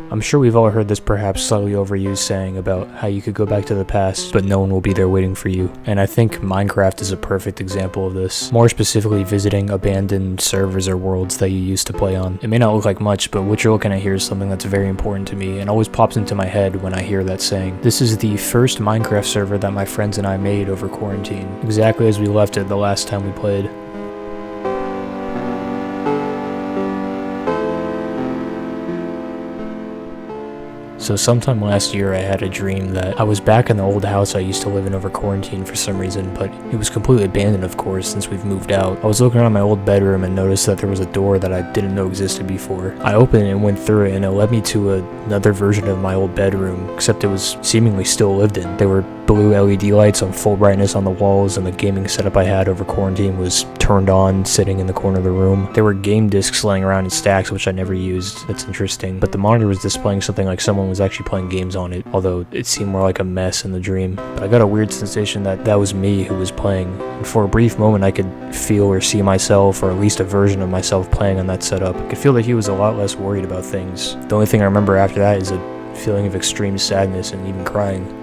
I'm sure we've all heard this perhaps slightly overused saying about how you could go back to the past, but no one will be there waiting for you. And I think Minecraft is a perfect example of this. More specifically, visiting abandoned servers or worlds that you used to play on. It may not look like much, but what you're looking at here is something that's very important to me and always pops into my head when I hear that saying. This is the first Minecraft server that my friends and I made over quarantine, exactly as we left it the last time we played. So sometime last year I had a dream that I was back in the old house I used to live in over quarantine for some reason, but it was completely abandoned of course since we've moved out. I was looking around my old bedroom and noticed that there was a door that I didn't know existed before. I opened it and went through it and it led me to another version of my old bedroom, except it was seemingly still lived in. There were blue LED lights on full brightness on the walls, and the gaming setup I had over quarantine was turned on, sitting in the corner of the room. There were game discs laying around in stacks, which I never used. That's interesting. But the monitor was displaying something like someone was actually playing games on it, although it seemed more like a mess in the dream. But I got a weird sensation that that was me who was playing. And for a brief moment, I could feel or see myself, or at least a version of myself, playing on that setup. I could feel that he was a lot less worried about things. The only thing I remember after that is a feeling of extreme sadness and even crying.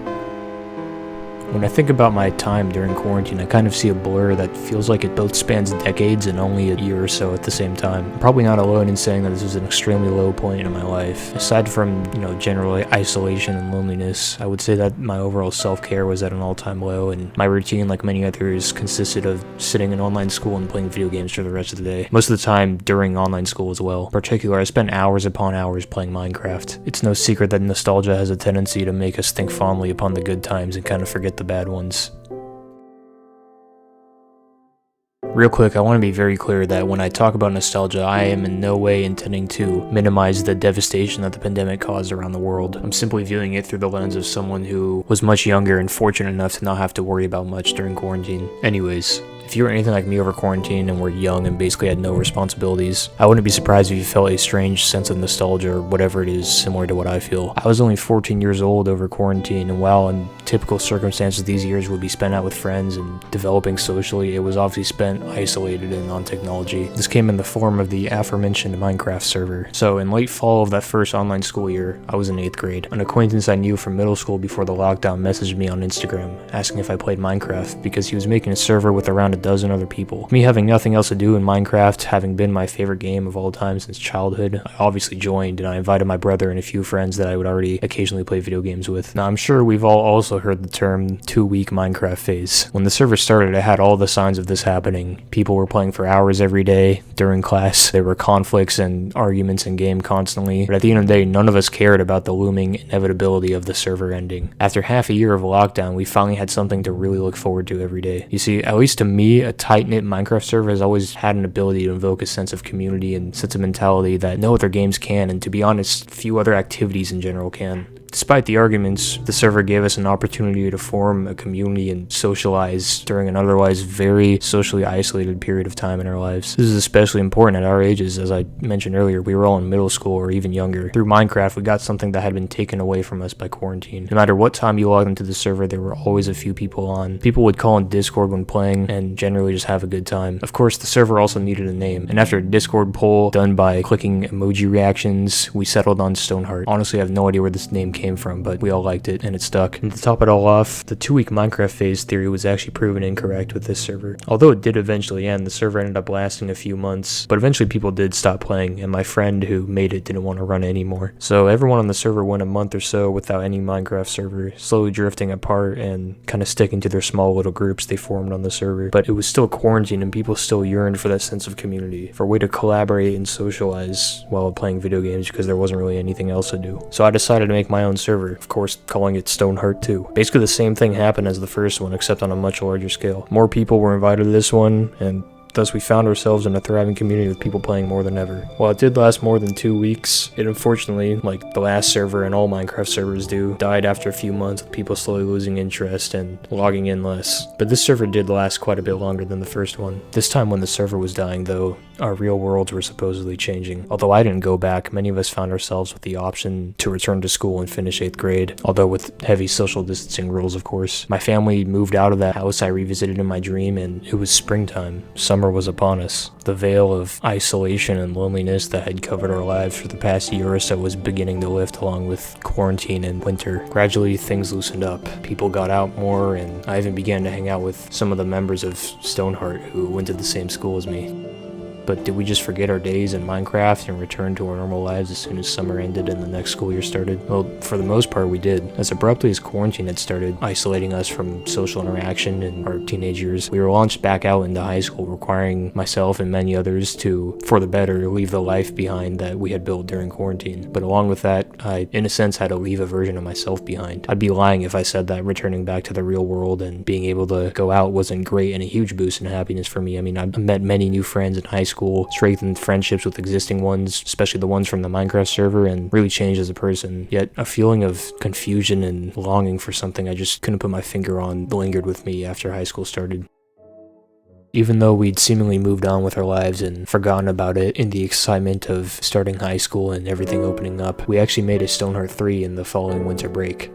When I think about my time during quarantine, I kind of see a blur that feels like it both spans decades and only a year or so at the same time. I'm probably not alone in saying that this was an extremely low point in my life. Aside from, general isolation and loneliness, I would say that my overall self-care was at an all-time low, and my routine, like many others, consisted of sitting in online school and playing video games for the rest of the day. Most of the time during online school as well. In particular, I spent hours upon hours playing Minecraft. It's no secret that nostalgia has a tendency to make us think fondly upon the good times and kind of forget the bad ones. Real quick, I want to be very clear that when I talk about nostalgia, I am in no way intending to minimize the devastation that the pandemic caused around the world. I'm simply viewing it through the lens of someone who was much younger and fortunate enough to not have to worry about much during quarantine. Anyways, if you were anything like me over quarantine and were young and basically had no responsibilities, I wouldn't be surprised if you felt a strange sense of nostalgia or whatever it is similar to what I feel. I was only 14 years old over quarantine, and while in typical circumstances these years would be spent out with friends and developing socially, it was obviously spent isolated and on technology. This came in the form of the aforementioned Minecraft server. So in late fall of that first online school year, I was in 8th grade. An acquaintance I knew from middle school before the lockdown messaged me on Instagram asking if I played Minecraft because he was making a server with around a dozen other people. Me having nothing else to do in Minecraft, having been my favorite game of all time since childhood, I obviously joined, and I invited my brother and a few friends that I would already occasionally play video games with. Now I'm sure we've all also heard the term 2-week Minecraft phase. When the server started, it had all the signs of this happening. People were playing for hours every day during class. There were conflicts and arguments in game constantly, but at the end of the day, none of us cared about the looming inevitability of the server ending. After half a year of lockdown, we finally had something to really look forward to every day. You see, at least to me, a tight-knit Minecraft server has always had an ability to invoke a sense of community and sentimentality that no other games can, and to be honest, few other activities in general can. Despite the arguments, the server gave us an opportunity to form a community and socialize during an otherwise very socially isolated period of time in our lives. This is especially important at our ages. As I mentioned earlier, we were all in middle school or even younger. Through Minecraft, we got something that had been taken away from us by quarantine. No matter what time you logged into the server, there were always a few people on. People would call in Discord when playing and generally just have a good time. Of course, the server also needed a name, and after a Discord poll done by clicking emoji reactions, we settled on Stoneheart. Honestly, I have no idea where this name came came from, but we all liked it and it stuck. And to top it all off, the 2-week Minecraft phase theory was actually proven incorrect with this server. Although it did eventually end, the server ended up lasting a few months, but eventually people did stop playing, and my friend who made it didn't want to run it anymore. So everyone on the server went a month or so without any Minecraft server, slowly drifting apart and kind of sticking to their small little groups they formed on the server. But it was still quarantine and people still yearned for that sense of community, for a way to collaborate and socialize while playing video games because there wasn't really anything else to do. So I decided to make my own server, of course calling it Stoneheart 2. Basically the same thing happened as the first one, except on a much larger scale. More people were invited to this one, and thus we found ourselves in a thriving community with people playing more than ever. While it did last more than 2 weeks, it unfortunately, like the last server and all Minecraft servers do, died after a few months with people slowly losing interest and logging in less. But this server did last quite a bit longer than the first one. This time when the server was dying though, our real worlds were supposedly changing. Although I didn't go back, many of us found ourselves with the option to return to school and finish 8th grade, although with heavy social distancing rules of course. My family moved out of that house I revisited in my dream, and it was springtime. Summer was upon us. The veil of isolation and loneliness that had covered our lives for the past year or so was beginning to lift along with quarantine and winter. Gradually things loosened up. People got out more, and I even began to hang out with some of the members of Stoneheart who went to the same school as me. But did we just forget our days in Minecraft and return to our normal lives as soon as summer ended and the next school year started? Well, for the most part we did. As abruptly as quarantine had started isolating us from social interaction in our teenage years, we were launched back out into high school, requiring myself and many others to, for the better, leave the life behind that we had built during quarantine. But along with that, I, in a sense, had to leave a version of myself behind. I'd be lying if I said that returning back to the real world and being able to go out wasn't great and a huge boost in happiness for me. I mean, I met many new friends in high school, strengthened friendships with existing ones, especially the ones from the Minecraft server, and really changed as a person. Yet a feeling of confusion and longing for something I just couldn't put my finger on lingered with me after high school started. Even though we'd seemingly moved on with our lives and forgotten about it in the excitement of starting high school and everything opening up, we actually made a Stoneheart 3 in the following winter break.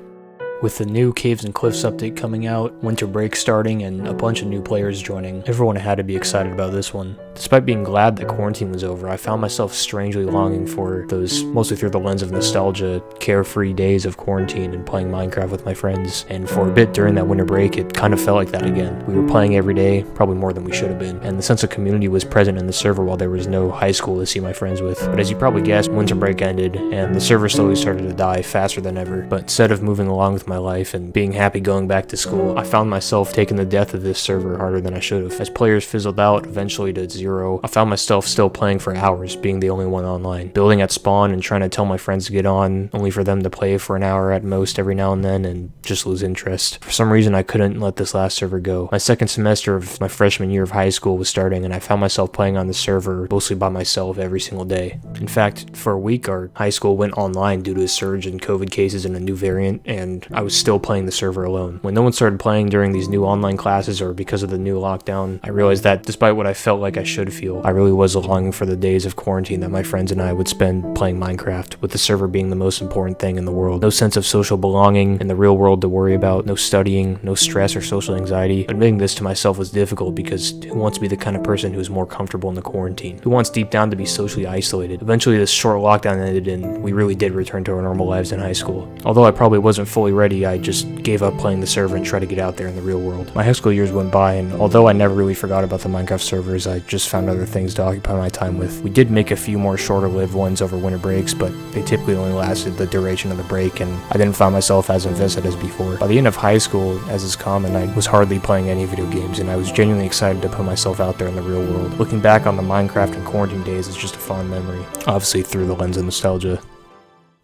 With the new Caves and Cliffs update coming out, winter break starting, and a bunch of new players joining, everyone had to be excited about this one. Despite being glad that quarantine was over, I found myself strangely longing for those, mostly through the lens of nostalgia, carefree days of quarantine and playing Minecraft with my friends. And for a bit during that winter break, it kind of felt like that again. We were playing every day, probably more than we should have been, and the sense of community was present in the server while there was no high school to see my friends with. But as you probably guessed, winter break ended, and the server slowly started to die faster than ever. But instead of moving along with my life and being happy going back to school, I found myself taking the death of this server harder than I should have. As players fizzled out, eventually to 0, I found myself still playing for hours, being the only one online, building at spawn and trying to tell my friends to get on, only for them to play for an hour at most every now and then and just lose interest. For some reason I couldn't let this last server go. My second semester of my freshman year of high school was starting, and I found myself playing on the server mostly by myself every single day. In fact, for a week our high school went online due to a surge in COVID cases and a new variant, and I was still playing the server alone. When no one started playing during these new online classes or because of the new lockdown, I realized that despite what I felt like I should feel, I really was longing for the days of quarantine that my friends and I would spend playing Minecraft, with the server being the most important thing in the world. No sense of social belonging in the real world to worry about, no studying, no stress or social anxiety. Admitting this to myself was difficult because who wants to be the kind of person who's more comfortable in the quarantine? Who wants deep down to be socially isolated? Eventually this short lockdown ended and we really did return to our normal lives in high school. Although I probably wasn't fully ready, I just gave up playing the server and tried to get out there in the real world. My high school years went by, and although I never really forgot about the Minecraft servers, I just found other things to occupy my time with. We did make a few more shorter lived ones over winter breaks, but they typically only lasted the duration of the break, and I didn't find myself as invested as before. By the end of high school, as is common, I was hardly playing any video games, and I was genuinely excited to put myself out there in the real world. Looking back on the Minecraft and quarantine days is just a fond memory, obviously through the lens of nostalgia.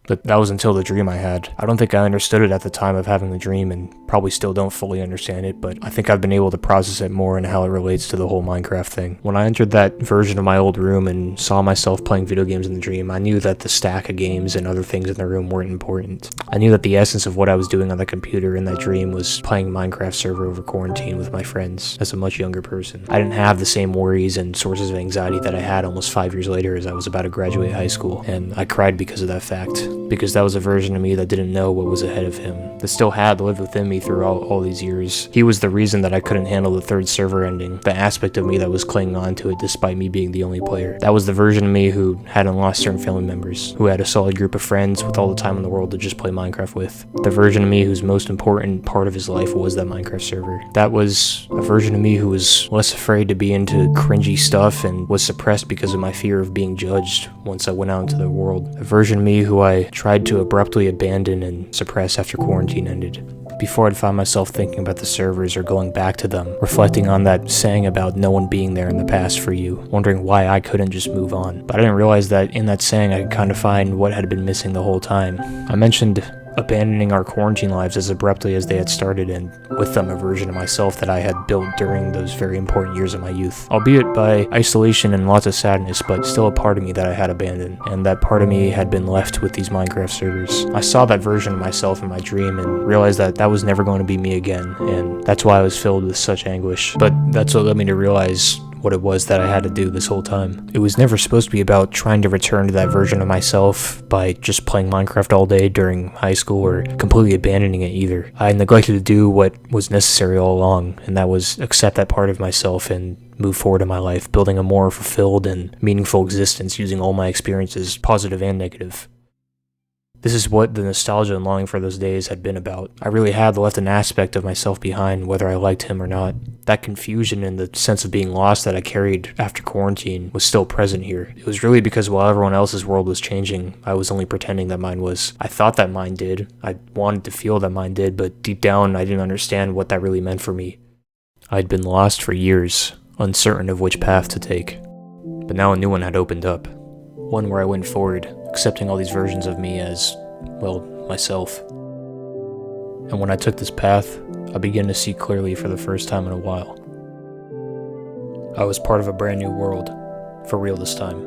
But that was until the dream I had. I don't think I understood it at the time of having the dream, and probably still don't fully understand it, but I think I've been able to process it more and how it relates to the whole Minecraft thing. When I entered that version of my old room and saw myself playing video games in the dream, I knew that the stack of games and other things in the room weren't important. I knew that the essence of what I was doing on the computer in that dream was playing Minecraft server over quarantine with my friends as a much younger person. I didn't have the same worries and sources of anxiety that I had almost 5 years later as I was about to graduate high school, and I cried because of that fact. because that was a version of me that didn't know what was ahead of him, that still had lived within me through all these years. He was the reason that I couldn't handle the third server ending, the aspect of me that was clinging on to it despite me being the only player. That was the version of me who hadn't lost certain family members, who had a solid group of friends with all the time in the world to just play Minecraft with. The version of me whose most important part of his life was that Minecraft server. That was a version of me who was less afraid to be into cringy stuff and was suppressed because of my fear of being judged once I went out into the world. A version of me who I tried to abruptly abandon and suppress after quarantine ended. Before I'd find myself thinking about the servers or going back to them, reflecting on that saying about no one being there in the past for you, wondering why I couldn't just move on. But I didn't realize that in that saying I could kind of find what had been missing the whole time. I mentioned abandoning our quarantine lives as abruptly as they had started, and with them a version of myself that I had built during those very important years of my youth. Albeit by isolation and lots of sadness, but still a part of me that I had abandoned, and that part of me had been left with these Minecraft servers. I saw that version of myself in my dream and realized that that was never going to be me again, and that's why I was filled with such anguish. But that's what led me to realize what it was that I had to do this whole time. It was never supposed to be about trying to return to that version of myself by just playing Minecraft all day during high school or completely abandoning it either. I neglected to do what was necessary all along, and that was accept that part of myself and move forward in my life, building a more fulfilled and meaningful existence using all my experiences, positive and negative. This is what the nostalgia and longing for those days had been about. I really had left an aspect of myself behind, whether I liked him or not. That confusion and the sense of being lost that I carried after quarantine was still present here. It was really because while everyone else's world was changing, I was only pretending that mine was. I thought that mine did. I wanted to feel that mine did, but deep down I didn't understand what that really meant for me. I'd been lost for years, uncertain of which path to take. But now a new one had opened up. One where I went forward, accepting all these versions of me as, well, myself. And when I took this path, I began to see clearly for the first time in a while. I was part of a brand new world, for real this time.